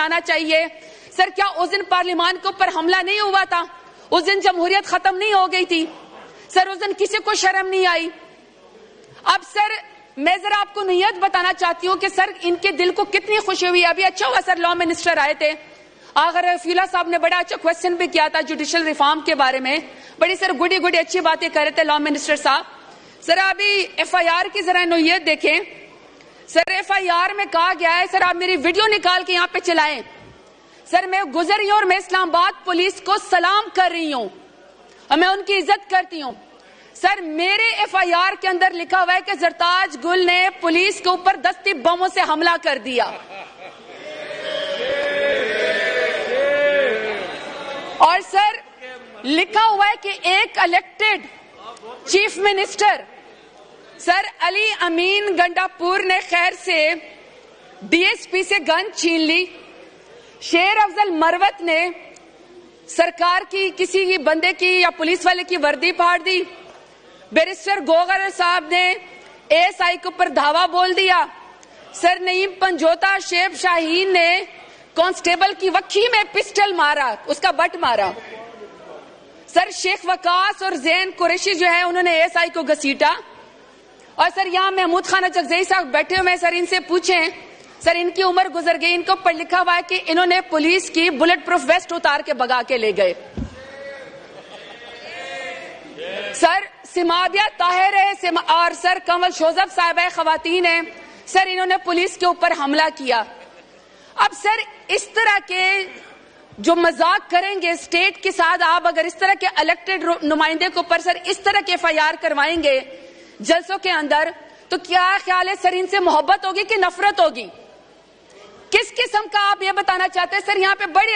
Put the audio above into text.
آنا چاہیے. سر کیا اس دن پارلیمان کے اوپر حملہ نہیں ہوا تھا؟ اس دن جمہوریت ختم نہیں ہو گئی تھی؟ سر اس دن کسی کو شرم نہیں آئی؟ اب سر میں ذرا آپ کو نیت بتانا چاہتی ہوں کہ سر ان کے دل کو کتنی خوشی ہوئی. ابھی اچھا ہوا سر لا منسٹر آئے تھے, آغا رفیع صاحب نے بڑا اچھا کوشچن بھی کیا تھا جوڈیشل ریفارم کے بارے میں, بڑی سر گڈی اچھی باتیں کر رہے تھے لا منسٹر صاحب. سر ابھی ایف آئی آر کی ذرا نوعیت دیکھیں. سر ایف آئی آر میں کہا گیا ہے, سر آپ میری ویڈیو نکال کے یہاں پہ چلائیں. سر میں گزر رہی ہوں اور میں اسلام آباد پولیس کو سلام کر رہی ہوں اور میں ان کی عزت کرتی ہوں. سر میرے ایف آئی آر کے اندر لکھا ہوا ہے کہ زرتاج گل نے پولیس کے اوپر دستی بموں سے حملہ کر دیا. اور سر لکھا ہوا ہے کہ ایک الیکٹڈ چیف منسٹر سر علی امین گنڈاپور نے خیر سے ڈی ایس پی سے گن چھین لی. شیر افضل مروت نے سرکار کی کسی بندے کی یا پولیس والے کی وردی پھاڑ دی. بیرسٹر گوگر صاحب نے اے ایس آئی کے اوپر دھاوا بول دیا. سر نعیم پنجوتا شیب شاہین نے کانسٹیبل کی وکھی میں پسٹل مارا, اس کا بٹ مارا. سر شیخ وقاص اور زین قریشی جو ہے انہوں نے اے ایس آئی کو گھسیٹا. اور سر یہاں محمود خان چکزئی صاحب بیٹھے ہوئے, سر ان سے پوچھیں, سر ان کی عمر گزر گئی, ان کے اوپر لکھا ہوا ہے کہ انہوں نے پولیس کی بلٹ پروف ویسٹ اتار کے بگا کے لے گئے. سر سمادیہ طاہر ہے اور سر کنول شوزب صاحبہ خواتین ہیں, سر انہوں نے پولیس کے اوپر حملہ کیا. اب سر اس طرح کے جو مذاق کریں گے اسٹیٹ کے ساتھ, آپ اگر اس طرح کے الیکٹڈ نمائندے کے اوپر سر اس طرح کے ایف آئی آر کروائیں گے جلسوں کے اندر, تو کیا خیال ہے سر ان سے محبت ہوگی کہ نفرت ہوگی؟ کس قسم کا آپ یہ بتانا چاہتے ہیں؟ سر یہاں پہ بڑی